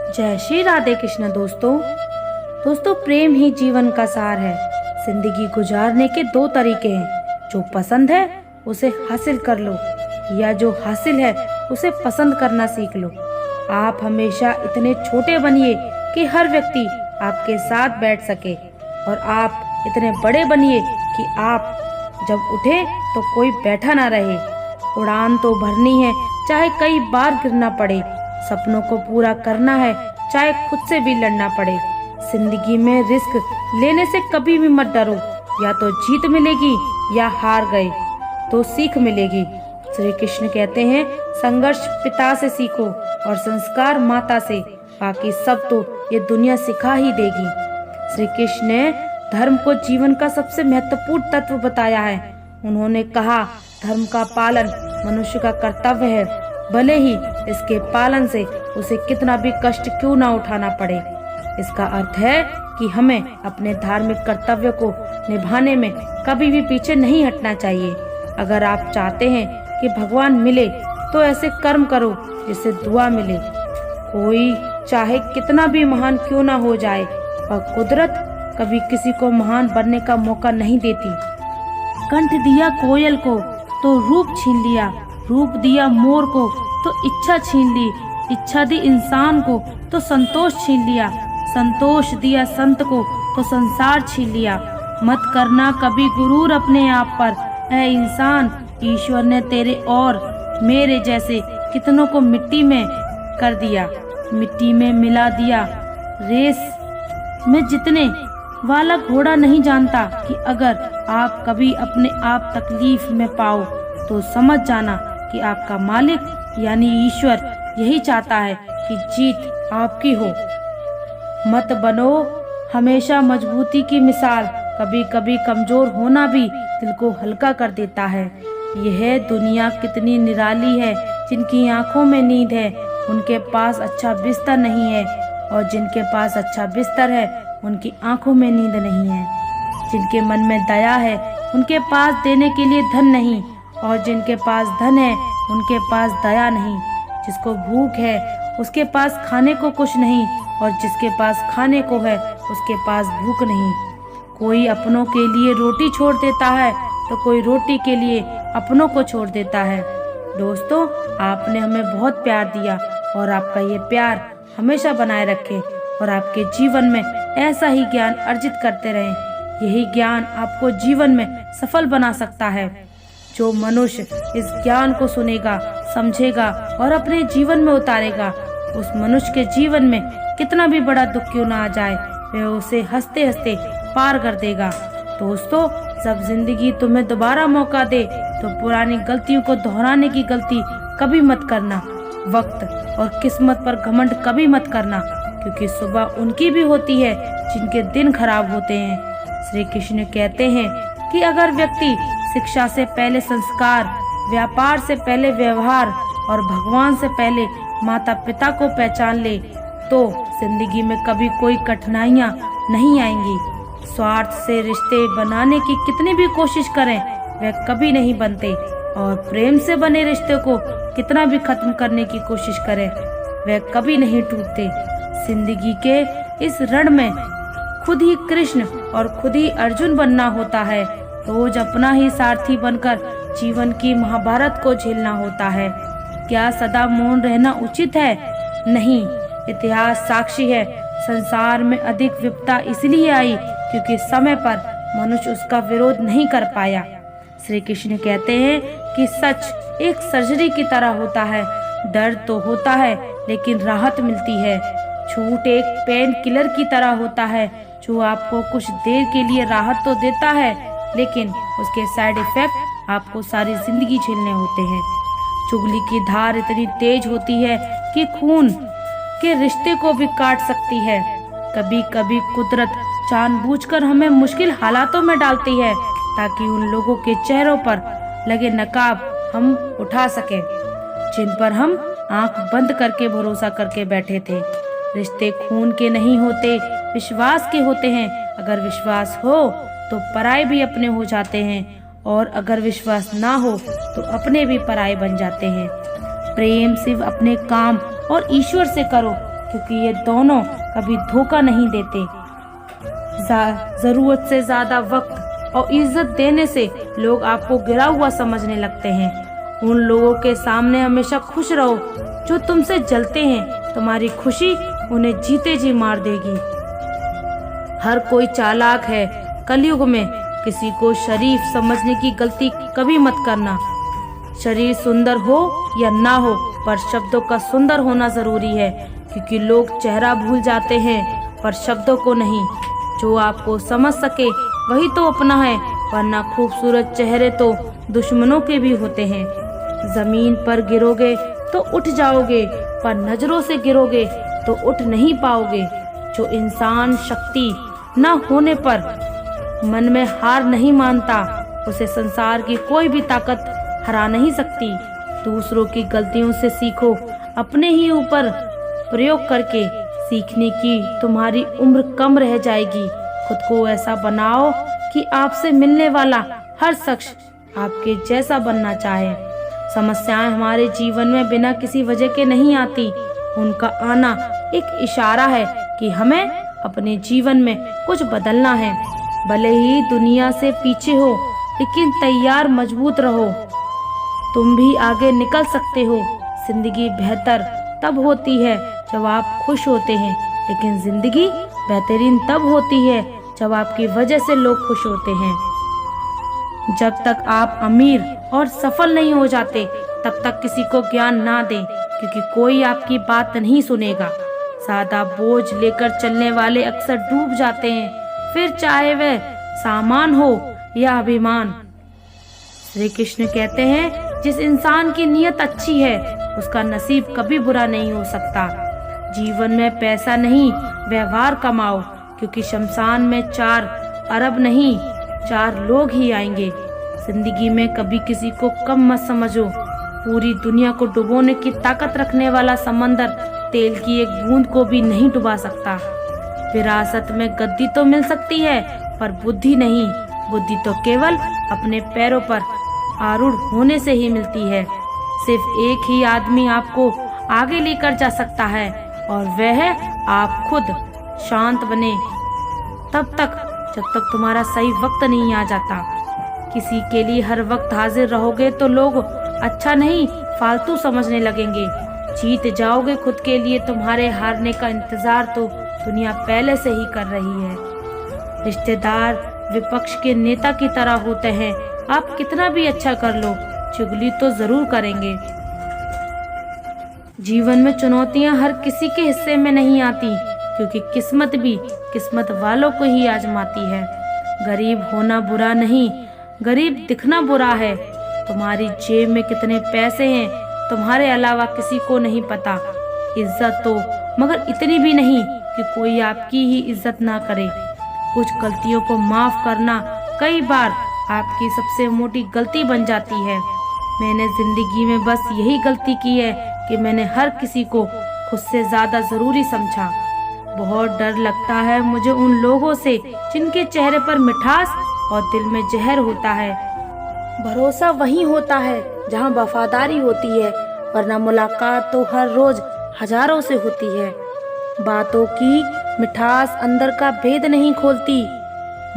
जय श्री राधे कृष्ण। दोस्तों प्रेम ही जीवन का सार है। जिंदगी गुजारने के दो तरीके हैं, जो पसंद है उसे हासिल कर लो या जो हासिल है उसे पसंद करना सीख लो। आप हमेशा इतने छोटे बनिए कि हर व्यक्ति आपके साथ बैठ सके, और आप इतने बड़े बनिए कि आप जब उठे तो कोई बैठा ना रहे। उड़ान तो भरनी है, चाहे कई बार गिरना पड़े। सपनों को पूरा करना है, चाहे खुद से भी लड़ना पड़े। जिंदगी में रिस्क लेने से कभी भी मत डरो, या तो जीत मिलेगी या हार गए तो सीख मिलेगी। श्री कृष्ण कहते हैं, संघर्ष पिता से सीखो और संस्कार माता से, बाकी सब तो ये दुनिया सिखा ही देगी। श्री कृष्ण ने धर्म को जीवन का सबसे महत्वपूर्ण तत्व बताया है। उन्होंने कहा, धर्म का पालन मनुष्य का कर्तव्य है, भले ही इसके पालन से उसे कितना भी कष्ट क्यों ना उठाना पड़े। इसका अर्थ है कि हमें अपने धार्मिक कर्तव्य को निभाने में कभी भी पीछे नहीं हटना चाहिए। अगर आप चाहते हैं कि भगवान मिले तो ऐसे कर्म करो जिससे दुआ मिले। कोई चाहे कितना भी महान क्यों ना हो जाए, पर कुदरत कभी किसी को महान बनने का मौका नहीं देती। कंठ दिया कोयल को तो रूप छीन लिया, रूप दिया मोर को तो इच्छा छीन ली, इच्छा दी इंसान को तो संतोष छीन लिया, संतोष दिया संत को तो संसार छीन लिया। मत करना कभी गुरूर अपने आप पर, ऐ इंसान, ईश्वर ने तेरे और मेरे जैसे कितनों को मिट्टी में कर दिया, मिट्टी में मिला दिया। रेस में जितने वाला घोड़ा नहीं जानता कि अगर आप कभी अपने आप तकलीफ में पाओ तो समझ जाना कि आपका मालिक यानी ईश्वर यही चाहता है कि जीत आपकी हो। मत बनो हमेशा मजबूती की मिसाल, कभी कभी कमजोर होना भी दिल को हल्का कर देता है। यह दुनिया कितनी निराली है, जिनकी आंखों में नींद है उनके पास अच्छा बिस्तर नहीं है, और जिनके पास अच्छा बिस्तर है उनकी आंखों में नींद नहीं है। जिनके मन में दया है उनके पास देने के लिए धन नहीं, और जिनके पास धन है उनके पास दया नहीं। जिसको भूख है उसके पास खाने को कुछ नहीं, और जिसके पास खाने को है उसके पास भूख नहीं। कोई अपनों के लिए रोटी छोड़ देता है तो कोई रोटी के लिए अपनों को छोड़ देता है। दोस्तों, आपने हमें बहुत प्यार दिया, और आपका ये प्यार हमेशा बनाए रखे, और आपके जीवन में ऐसा ही ज्ञान अर्जित करते रहें। यही ज्ञान आपको जीवन में सफल बना सकता है। जो मनुष्य इस ज्ञान को सुनेगा, समझेगा और अपने जीवन में उतारेगा, उस मनुष्य के जीवन में कितना भी बड़ा दुख क्यों ना आ जाए, वह उसे हंसते हंसते पार कर देगा। दोस्तों, जब जिंदगी तुम्हें दोबारा मौका दे तो पुरानी गलतियों को दोहराने की गलती कभी मत करना। वक्त और किस्मत पर घमंड कभी मत करना, क्योंकि सुबह उनकी भी होती है जिनके दिन खराब होते हैं। श्री कृष्ण कहते हैं कि अगर व्यक्ति शिक्षा से पहले संस्कार, व्यापार से पहले व्यवहार और भगवान से पहले माता पिता को पहचान ले तो जिंदगी में कभी कोई कठिनाइयाँ नहीं आएंगी। स्वार्थ से रिश्ते बनाने की कितनी भी कोशिश करें वह कभी नहीं बनते, और प्रेम से बने रिश्ते को कितना भी खत्म करने की कोशिश करें वह कभी नहीं टूटते। जिंदगी के इस रण में खुद ही कृष्ण और खुद ही अर्जुन बनना होता है। रोज अपना ही सारथी बनकर जीवन की महाभारत को झेलना होता है। क्या सदा मौन रहना उचित है? नहीं, इतिहास साक्षी है। संसार में अधिक विपदा इसलिए आई क्योंकि समय पर मनुष्य उसका विरोध नहीं कर पाया। श्री कृष्ण कहते हैं कि सच एक सर्जरी की तरह होता है। दर्द तो होता है लेकिन राहत मिलती है। झूठ एक पेन किलर की तरह होता है, जो आपको कुछ देर के लिए राहत तो देता है, लेकिन उसके साइड इफेक्ट आपको सारी जिंदगी झेलने होते हैं। चुगली की धार इतनी तेज होती है कि खून के रिश्ते को भी काट सकती है। कभी कभी कुदरत जानबूझकर हमें मुश्किल हालातों में डालती है ताकि उन लोगों के चेहरों पर लगे नकाब हम उठा सके, जिन पर हम आंख बंद करके भरोसा करके बैठे थे। रिश्ते खून के नहीं होते, विश्वास के होते हैं। अगर विश्वास हो तो पराये भी अपने हो जाते हैं, और अगर विश्वास ना हो तो अपने भी पराये बन जाते हैं। प्रेम सिर्फ अपने काम और ईश्वर से करो, क्योंकि ये दोनों कभी धोखा नहीं देते। जरूरत से ज्यादा वक्त और इज्जत देने से लोग आपको गिरा हुआ समझने लगते हैं। उन लोगों के सामने हमेशा खुश रहो जो तुमसे जलते हैं। तुम्हारी खुशी उन्हें जीते जी मार देगी। हर कोई चालाक है। कलयुग में किसी को शरीफ समझने की गलती कभी मत करना। शरीर सुंदर हो या ना हो, पर शब्दों का सुंदर होना जरूरी है, क्योंकि लोग चेहरा भूल जाते हैं पर शब्दों को नहीं। जो आपको समझ सके वही तो अपना है, वरना खूबसूरत चेहरे तो दुश्मनों के भी होते हैं। जमीन पर गिरोगे तो उठ जाओगे, पर नजरों से गिरोगे तो उठ नहीं पाओगे। जो इंसान शक्ति न होने पर मन में हार नहीं मानता, उसे संसार की कोई भी ताकत हरा नहीं सकती। दूसरों की गलतियों से सीखो, अपने ही ऊपर प्रयोग करके सीखने की तुम्हारी उम्र कम रह जाएगी। खुद को ऐसा बनाओ कि आपसे मिलने वाला हर शख्स आपके जैसा बनना चाहे। समस्याएं हमारे जीवन में बिना किसी वजह के नहीं आती। उनका आना एक इशारा है कि हमें अपने जीवन में कुछ बदलना है। भले ही दुनिया से पीछे हो, लेकिन तैयार मजबूत रहो। तुम भी आगे निकल सकते हो। जिंदगी बेहतर तब होती है जब आप खुश होते हैं, लेकिन जिंदगी बेहतरीन तब होती है जब आपकी वजह से लोग खुश होते हैं। जब तक आप अमीर और सफल नहीं हो जाते, तब तक किसी को ज्ञान ना दें, क्योंकि कोई आपकी बात नहीं सुनेगा। सादा बोझ लेकर चलने वाले अक्सर डूब जाते हैं, फिर चाहे वह सामान हो या अभिमान। श्री कृष्ण कहते हैं, जिस इंसान की नीयत अच्छी है उसका नसीब कभी बुरा नहीं हो सकता। जीवन में पैसा नहीं, व्यवहार कमाओ, क्योंकि शमशान में 4 अरब नहीं 4 लोग ही आएंगे। जिंदगी में कभी किसी को कम मत समझो। पूरी दुनिया को डुबोने की ताकत रखने वाला समंदर तेल की एक बूंद को भी नहीं डुबा सकता। विरासत में गद्दी तो मिल सकती है, पर बुद्धि नहीं। बुद्धि तो केवल अपने पैरों पर आरूढ़ होने से ही मिलती है। सिर्फ एक ही आदमी आपको आगे लेकर जा सकता है, और वह है आप खुद। शांत बने तब तक जब तक तुम्हारा सही वक्त नहीं आ जाता। किसी के लिए हर वक्त हाजिर रहोगे तो लोग अच्छा नहीं फालतू समझने लगेंगे। जीत जाओगे खुद के लिए, तुम्हारे हारने का इंतजार तो दुनिया पहले से ही कर रही है। रिश्तेदार विपक्ष के नेता की तरह होते हैं। आप कितना भी अच्छा कर लो, चुगली तो जरूर करेंगे। जीवन में चुनौतियां हर किसी के हिस्से में नहीं आती, क्योंकि किस्मत भी किस्मत वालों को ही आजमाती है। गरीब होना बुरा नहीं, गरीब दिखना बुरा है। तुम्हारी जेब में कितने पैसे हैं तुम्हारे अलावा किसी को नहीं पता। इज्जत तो मगर इतनी भी नहीं कि कोई आपकी ही इज्जत ना करे। कुछ गलतियों को माफ करना कई बार आपकी सबसे मोटी गलती बन जाती है। मैंने जिंदगी में बस यही गलती की है कि मैंने हर किसी को खुद से ज्यादा जरूरी समझा। बहुत डर लगता है मुझे उन लोगों से जिनके चेहरे पर मिठास और दिल में जहर होता है। भरोसा वहीं होता है जहां वफादारी होती है, वरना मुलाकात तो हर रोज हजारों से होती है। बातों की मिठास अंदर का भेद नहीं खोलती।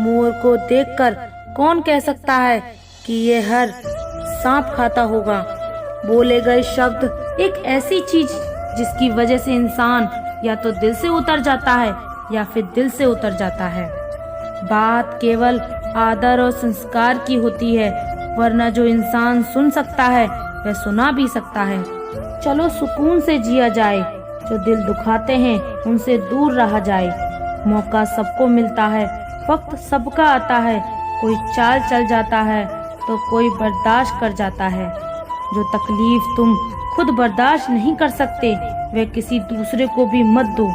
मोर को देखकर कौन कह सकता है कि ये हर सांप खाता होगा। बोले गए शब्द एक ऐसी चीज जिसकी वजह से इंसान या तो दिल से उतर जाता है या फिर दिल से उतर जाता है। बात केवल आदर और संस्कार की होती है, वरना जो इंसान सुन सकता है वह सुना भी सकता है। चलो सुकून से जिया जाए, जो दिल दुखाते हैं उनसे दूर रहा जाए। मौका सबको मिलता है, वक्त सबका आता है। कोई चाल चल जाता है तो कोई बर्दाश्त कर जाता है। जो तकलीफ तुम खुद बर्दाश्त नहीं कर सकते वह किसी दूसरे को भी मत दो।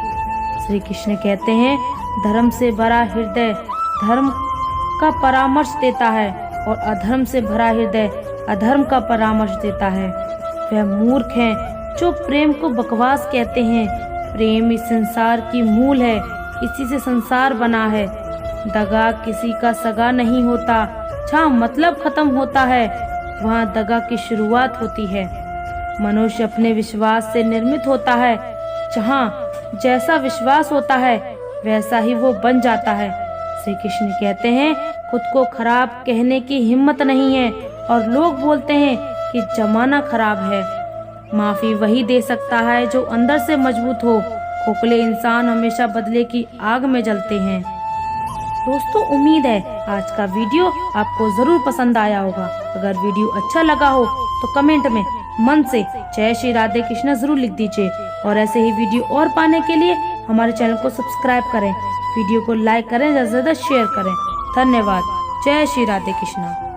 श्री कृष्ण कहते हैं, धर्म से भरा हृदय धर्म का परामर्श देता है, और अधर्म से भरा हृदय अधर्म का परामर्श देता है। वह मूर्ख हैं जो प्रेम को बकवास कहते हैं। प्रेम इस संसार की मूल है, इसी से संसार बना है। दगा किसी का सगा नहीं होता। जहाँ मतलब खत्म होता है वहाँ दगा की शुरुआत होती है। मनुष्य अपने विश्वास से निर्मित होता है। जहाँ जैसा विश्वास होता है वैसा ही वो बन जाता है। श्री कृष्ण कहते हैं खुद को खराब कहने की हिम्मत नहीं है और लोग बोलते हैं कि जमाना खराब है। माफी वही दे सकता है जो अंदर से मजबूत हो। खोखले इंसान हमेशा बदले की आग में जलते हैं। दोस्तों, उम्मीद है आज का वीडियो आपको जरूर पसंद आया होगा। अगर वीडियो अच्छा लगा हो तो कमेंट में मन से जय श्री राधे कृष्ण जरूर लिख दीजिए और ऐसे ही वीडियो और पाने के लिए हमारे चैनल को सब्सक्राइब करें, वीडियो को लाइक करें, ज्यादा से ज्यादा शेयर करें। धन्यवाद। जय श्री राधे कृष्ण।